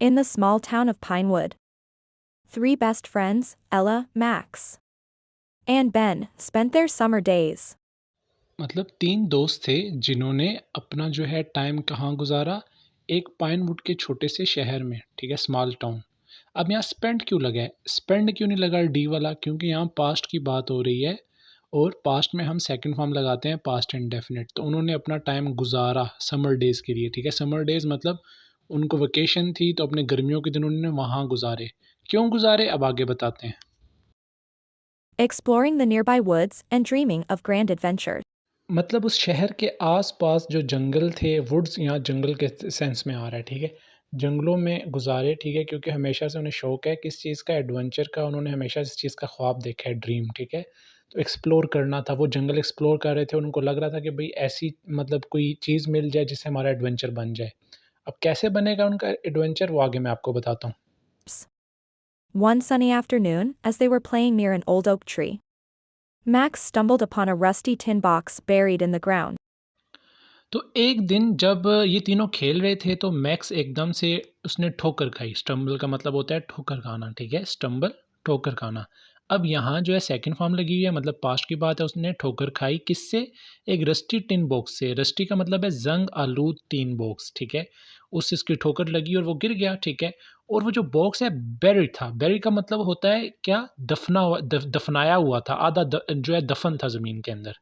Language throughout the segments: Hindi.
In the small town of Pinewood, three best friends, Ella, Max, and Ben, spent their summer days. मतलब 3 दोस्त थे जिन्होंने अपना जो है टाइम कहाँ गुज़ारा? एक पाइनवुड के छोटे से शहर में, ठीक है? Small town. अब यहाँ स्पेंड क्यों लगा है? स्पेंड क्यों नहीं लगा डी वाला? क्योंकि यहाँ पास्ट की बात हो रही है और पास्ट में हम सेकंड फॉर्म लगाते हैं पास्ट इंडेफिनिट। तो उन्होंने अपना टाइम गुज़ारा समर डेज़ के लिए, ठीक है? समर डेज़ मतलब उनको वेकेशन थी तो अपने गर्मियों के दिन उन्होंने वहाँ गुज़ारे। क्यों गुज़ारे? अब आगे बताते हैं। Exploring the nearby woods and dreaming of grand adventures. मतलब उस शहर के आस-पास जो जंगल थे, वुड्स यहाँ जंगल के सेंस में आ रहा है, ठीक है? जंगलों में गुज़ारे, ठीक है? क्योंकि हमेशा से उन्हें शौक है किस चीज़ का एडवेंचर का, उन्होंने हमेशा इस चीज़ का ख्वाब देखा है, ड्रीम, ठीक है? तो एक्सप्लोर करना था, वो जंगल एक्सप्लोर कर रहे थे, उनको लग रहा था कि भई ऐसी मतलब कोई चीज़ मिल जाए जिससे हमारा एडवेंचर बन जाए। अब कैसे बनेगा उनका एडवेंचर वो आगे मैं आपको बताता हूँ। One sunny afternoon, as they were playing near an old oak tree, Max stumbled upon a rusty tin box buried in the ground. तो एक दिन जब ये तीनों खेल रहे थे तो मैक्स एकदम से उसने ठोकर खाई। स्टम्बल का मतलब होता है ठोकर खाना, ठीक है? स्टम्बल ठोकर खाना। अब यहाँ जो है सेकंड फॉर्म लगी हुई है मतलब पास्ट की बात है उसने ठोकर खाई किससे? एक रस्टी टिन बॉक्स से। रस्टी का मतलब है ज़ंग आलूद टिन बॉक्स, ठीक है? उससे इसकी ठोकर लगी और वो गिर गया, ठीक है? और वो जो बॉक्स है बेरिड था। बेरिड का मतलब होता है क्या? दफनाया हुआ था। आधा जो है दफन था ज़मीन के अंदर।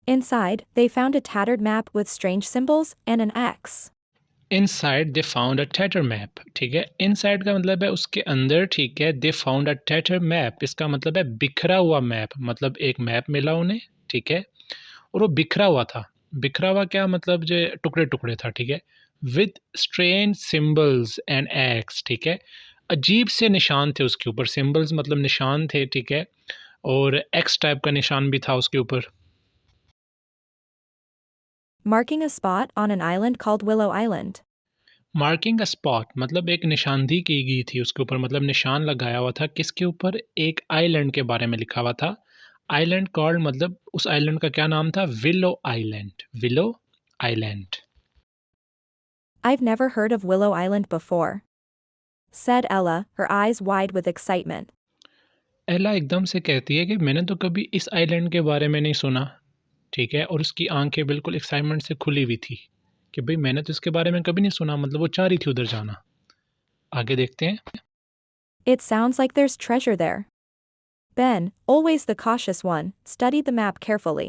Inside, they found a tattered map with strange symbols and an X. Inside they found a tatter map, ठीक है? इनसाइड का मतलब है उसके अंदर, ठीक है? दे फाउंड अ टैटर मैप इसका मतलब है बिखरा हुआ मैप, मतलब एक मैप मिला उन्हें, ठीक है? और वो बिखरा हुआ था। बिखरा हुआ क्या मतलब जो टुकड़े-टुकड़े था, ठीक है? With strange symbols and x, ठीक है? अजीब से निशान थे उसके ऊपर, सिंबल्स मतलब निशान थे, ठीक है? और एक्स टाइप का निशान भी था उसके ऊपर। Marking a spot on an island called Willow Island. Marking a spot मतलब एक निशानदी की गई थी उसके ऊपर मतलब निशान लगाया हुआ था किसके ऊपर? एक आइलैंड के बारे में लिखा हुआ था। आइलैंड कॉल्ड मतलब उस आइलैंड का क्या नाम था? Willow island, willow island. I've never heard of Willow Island before, said Ella, her eyes wide with excitement. एला एकदम से कहती है कि मैंने तो कभी इस आइलैंड के बारे में नहीं सुना, ठीक है? और उसकी आंखें बिल्कुल एक्साइटमेंट से खुली हुई थी कि भाई मैंने तो इसके बारे में कभी नहीं सुना, मतलब वो चाह रही थी उधर जाना। आगे देखते हैं। It sounds like there's treasure there. Ben, always the cautious one, studied the map carefully.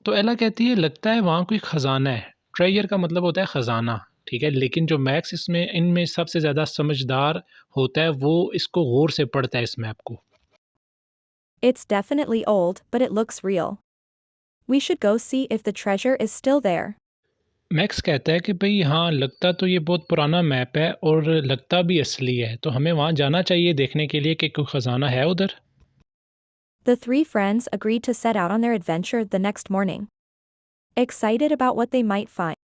तो एला कहती है लगता है वहाँ कोई ख़ज़ाना है। ट्रेजर का मतलब होता है ख़ज़ाना, ठीक है? लेकिन जो मैक्स इसमें इनमें सबसे ज़्यादा समझदार होता है वो इसको गौर से पढ़ता है इस मैप को। It's definitely old, but it looks real. We should go see if the treasure is still there. Max कहता है कि भई हाँ, लगता तो ये बहुत पुराना मैप है और लगता भी असली है, तो हमें वहाँ जाना चाहिए देखने के लिए कि कोई ख़ज़ाना है उधर। The three friends agreed to set out on their adventure the next morning, excited about what they might find.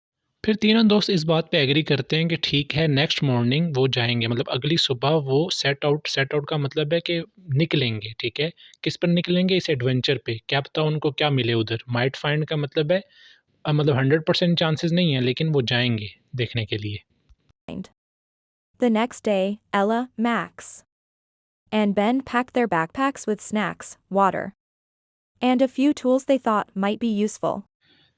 फिर तीनों दोस्त इस बात पे एग्री करते हैं कि ठीक है नेक्स्ट मॉर्निंग वो जाएँगे मतलब अगली सुबह वो सेट आउट का मतलब है कि निकलेंगे, ठीक है? किस पर निकलेंगे? इस एडवेंचर पे, क्या पता उनको क्या मिले उधर? माइट फाइंड का मतलब है मतलब 100% चांसेस नहीं है लेकिन वो जाएँगे देखने के लिए। The next day, Ella, Max, and Ben packed their backpacks with snacks, water, and a few tools they thought might be useful.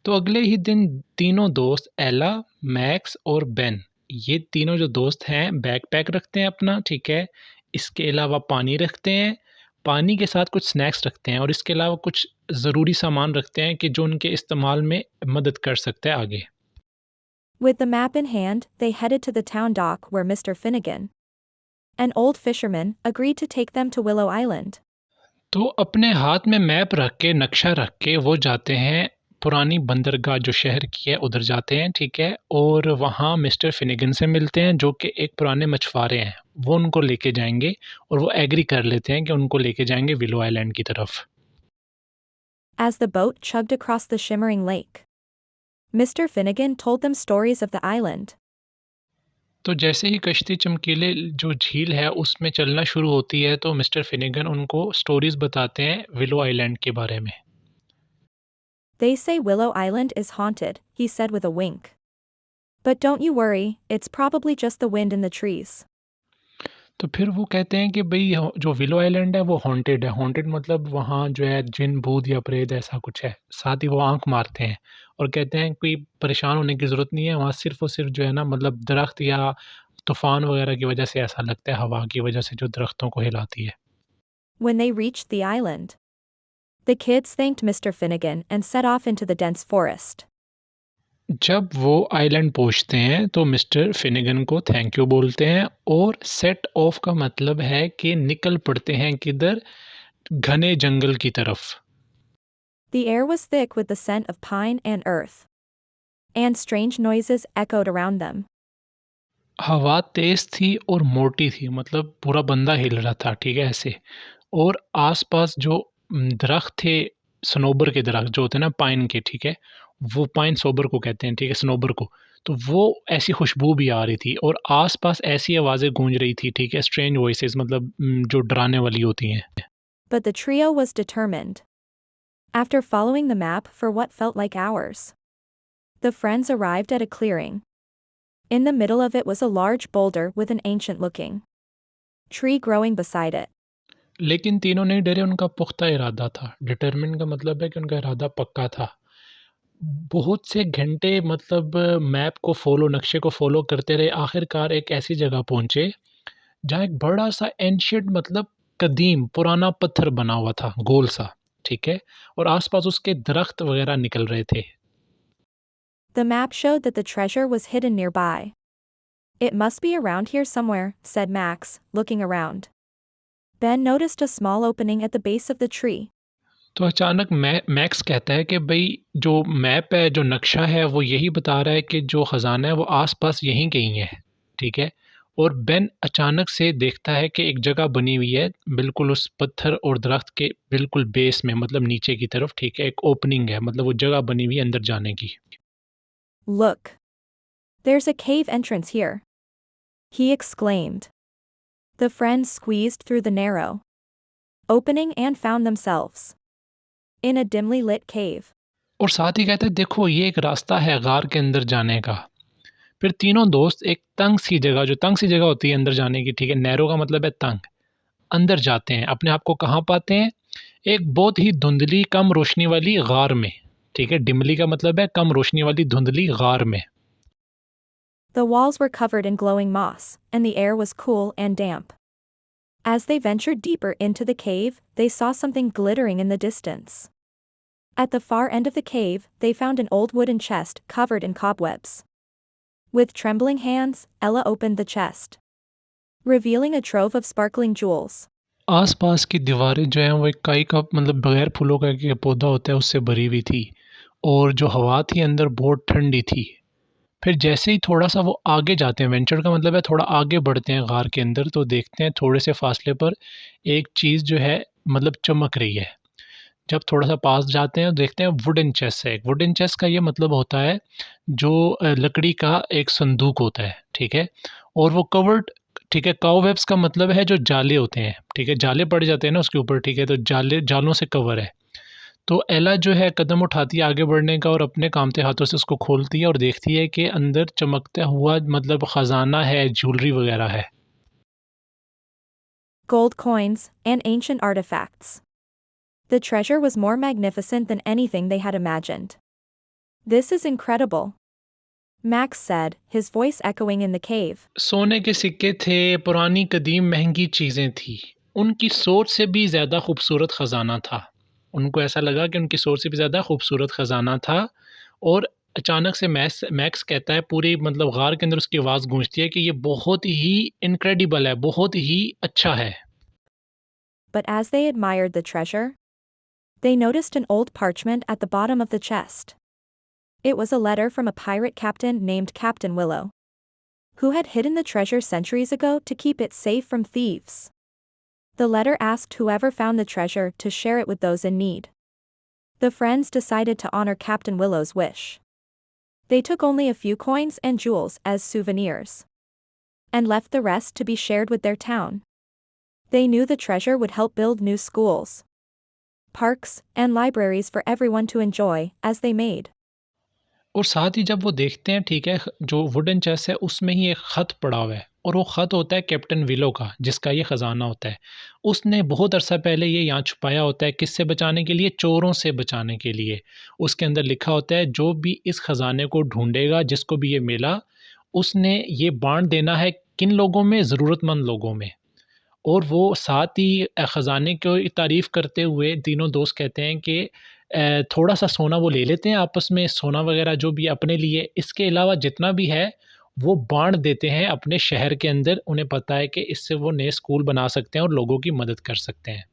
तो अगले ही दिन तीनों दोस्त एला, मैक्स और बेन ये तीनों जो दोस्त हैं बैकपैक रखते हैं अपना, ठीक है? इसके अलावा पानी रखते हैं, पानी के साथ कुछ स्नैक्स रखते हैं और इसके अलावा कुछ ज़रूरी सामान रखते हैं कि जो उनके इस्तेमाल में मदद कर सकता है आगे। With the map in hand, they headed to the town dock where Mr. Finnegan, an old fisherman, agreed to take them to Willow Island. तो अपने हाथ में मैप रख के, नक्शा रख के वो जाते हैं पुरानी बंदरगाह जो शहर की है उधर जाते हैं, ठीक है? और वहाँ मिस्टर फिनिगन से मिलते हैं जो कि एक पुराने मछुआरे हैं। वो उनको लेके जाएँगे और वो एग्री कर लेते हैं कि उनको लेके जाएँगे विलो आइलैंड की तरफ। As the boat chugged across the shimmering lake, Mr. Finnegan told them stories of the island. तो जैसे ही कश्ती चमकीले जो झील है उसमें चलना शुरू होती है तो मिस्टर फिनिगन उनको स्टोरीज़ बताते हैं विलो आइलैंड के बारे में। They say Willow Island is haunted, he said with a wink. But don't you worry, it's probably just the wind in the trees. तो फिर वो कहते हैं कि भई जो विलो आइलैंड है वो हॉन्टेड है। हॉन्टेड मतलब वहाँ जो है जिन, भूत या प्रेत ऐसा कुछ है। साथ ही वो आँख मारते हैं और कहते हैं कोई परेशान होने की ज़रूरत नहीं है, वहाँ सिर्फ़ और सिर्फ़ जो है ना मतलब दरख्त या तूफ़ान वग़ैरह की वज़ह से ऐसा लगता है, हवा की वज़ह से जो दरख्तों को हिलाती है। When they reached the island, the kids thanked Mr. Finnegan and set off into the dense forest. जब वो आइलैंड पहुँचते हैं तो मिस्टर फिनिगन को थैंक यू बोलते हैं और सेट ऑफ का मतलब है कि निकल पड़ते हैं किधर? घने जंगल की तरफ। The air was thick with the scent of pine and earth, and strange noises echoed around them. हवा तेज़ थी और मोटी थी, मतलब पूरा बंदा हिल रहा था, ठीक है ऐसे। और आस-पास जो दरख्त थे, सनोबर के दरख्त जो होते हैं ना पाइन के, ठीक है? वो पाइन सोबर को कहते हैं, ठीक है? सनोबर को। तो वो ऐसी खुशबू भी आ रही थी और आस-पास ऐसी आवाज़ें गूंज रही थी, ठीक है? स्ट्रेंज वॉइसेस, मतलब जो डराने वाली होती हैं। But the trio was determined. After following the map for what felt like hours, the friends arrived at a clearing. In the middle of it was a large boulder with an ancient-looking tree growing beside it. लेकिन तीनों नहीं डरे, उनका पुख्ता इरादा था। डिटरमिन का मतलब है कि उनका इरादा पक्का था। बहुत से घंटे मतलब मैप को फ़ॉलो, नक्शे को फ़ॉलो करते रहे, आखिरकार एक ऐसी जगह पहुँचे जहाँ एक बड़ा-सा एंशिएंट, मतलब कदीम पुराना पत्थर बना हुआ था, गोल-सा, ठीक है? और आस-पास उसके दरख्त वग़ैरह निकल रहे थे। The map showed that the treasure was hidden nearby. It must be around here somewhere, said Max, looking around. Ben noticed a small opening at the base of the tree. तो अचानक मैक्स कहता है कि भई जो मैप है, जो नक्शा है, वो यही बता रहा है कि जो ख़ज़ाना है वो आस-पास यहीं कहीं है, ठीक है? और बेन अचानक से देखता है कि एक जगह बनी हुई है बिल्कुल उस पत्थर और दरख्त के बिल्कुल बेस में, मतलब नीचे की तरफ, ठीक है? एक ओपनिंग है, मतलब वो जगह बनी हुई है अंदर जाने की। Look! There's a cave entrance here, he exclaimed. The friends squeezed through the narrow opening and found themselves in a dimly lit cave. और साथ ही कहता है देखो ये एक रास्ता है गार के अंदर जाने का। फिर तीनों दोस्त एक तंग सी जगह, जो तंग सी जगह होती है अंदर जाने की, ठीक है? नैरो का मतलब है तंग। अंदर जाते हैं, अपने आप को कहाँ पाते हैं? एक बहुत ही धुंधली कम रोशनी वाली गार में, ठीक है? डिमली का मतलब है कम रोशनी वाली धुंधली गार में। The walls were covered in glowing moss, and the air was cool and damp. As they ventured deeper into the cave, they saw something glittering in the distance. At the far end of the cave, they found an old wooden chest covered in cobwebs. With trembling hands, Ella opened the chest, revealing a trove of sparkling jewels. आस-पास की दीवारें जो हैं वो एक काई का, मतलब बगैर फूलों का एक पौधा होता है उससे भरी हुई थी और जो हवा थी अंदर बहुत ठंडी थी। फिर जैसे ही थोड़ा-सा वो आगे जाते हैं, वेंचर का मतलब है थोड़ा आगे बढ़ते हैं गार के अंदर, तो देखते हैं थोड़े से फासले पर एक चीज़ जो है मतलब चमक रही है। जब थोड़ा-सा पास जाते हैं तो देखते हैं वुडन चेस्ट है। वुडन चेस्ट का ये मतलब होता है जो लकड़ी का एक संदूक होता है, ठीक है? और वो कवर्ड, ठीक है? काउवेब्स का मतलब है जो जाले होते हैं, ठीक है? जाले पड़ जाते हैं ना उसके ऊपर, ठीक है? तो जालों से कवर है। तो एला जो है कदम उठाती है आगे बढ़ने का और अपने कामते हाथों से उसको खोलती है और देखती है कि अंदर चमकता हुआ मतलब ख़ज़ाना है, ज्वेलरी वग़ैरह है। Gold coins and ancient artifacts. The treasure was more magnificent than anything they had imagined. This is incredible, Max said, his voice echoing in the cave. सोने के सिक्के थे, पुरानी कदीम महंगी चीज़ें थी। उनकी सोच से भी ज़्यादा खूबसूरत ख़ज़ाना था। उनको ऐसा लगा कि उनकी सोच से भी ज़्यादा खूबसूरत ख़ज़ाना था और अचानक से मैक्स कहता है, पूरी मतलब गार के अंदर उसकी आवाज़ गूंजती है कि ये बहुत ही इनक्रेडिबल है, बहुत ही अच्छा है। But as they admired the treasure, they noticed an old parchment at the bottom of the chest. It was a letter from a pirate captain named Captain Willow, who had hidden the treasure centuries ago to keep it safe from thieves. The letter asked whoever found the treasure to share it with those in need. The friends decided to honor Captain Willow's wish. They took only a few coins and jewels as souvenirs, and left the rest to be shared with their town. They knew the treasure would help build new schools, parks, and libraries for everyone to enjoy as they made. और साथ ही जब वो देखते हैं, ठीक है, जो वुडन चेस्ट है उसमें ही एक ख़त पड़ा हुआ है और वो ख़त होता है कैप्टन विलो का, जिसका ये ख़ज़ाना होता है। उसने बहुत अरसा पहले ये यहाँ छुपाया होता है, किससे बचाने के लिए? चोरों से बचाने के लिए। उसके अंदर लिखा होता है, जो भी इस ख़ज़ाने को ढूँढेगा, जिसको भी ये मिला, उसने ये बाँट देना है किन लोगों में? ज़रूरतमंद लोगों में। और वो साथ ही ख़ज़ाने की तारीफ़ करते हुए तीनों दोस्त कहते हैं कि थोड़ा-सा सोना वो ले लेते हैं आपस में, सोना वग़ैरह जो भी अपने लिए, इसके अलावा जितना भी है वो बाँट देते हैं अपने शहर के अंदर। उन्हें पता है कि इससे वो नए स्कूल बना सकते हैं और लोगों की मदद कर सकते हैं।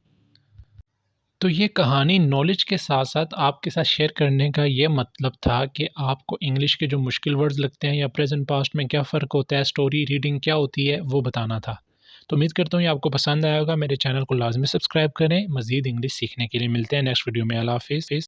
तो ये कहानी नॉलेज के साथ-साथ आपके साथ शेयर करने का ये मतलब था कि आपको इंग्लिश के जो मुश्किल वर्ड्स लगते हैं या प्रेज़ेंट पास्ट में क्या फ़र्क होता है, स्टोरी रीडिंग क्या होती है, वो बताना था। तो उम्मीद करता हूँ ये आपको पसंद आया होगा। मेरे चैनल को लाज़मी सब्सक्राइब करें। मज़ीद इंग्लिश सीखने के लिए मिलते हैं नेक्स्ट वीडियो में। अल्लाह हाफ़िज़।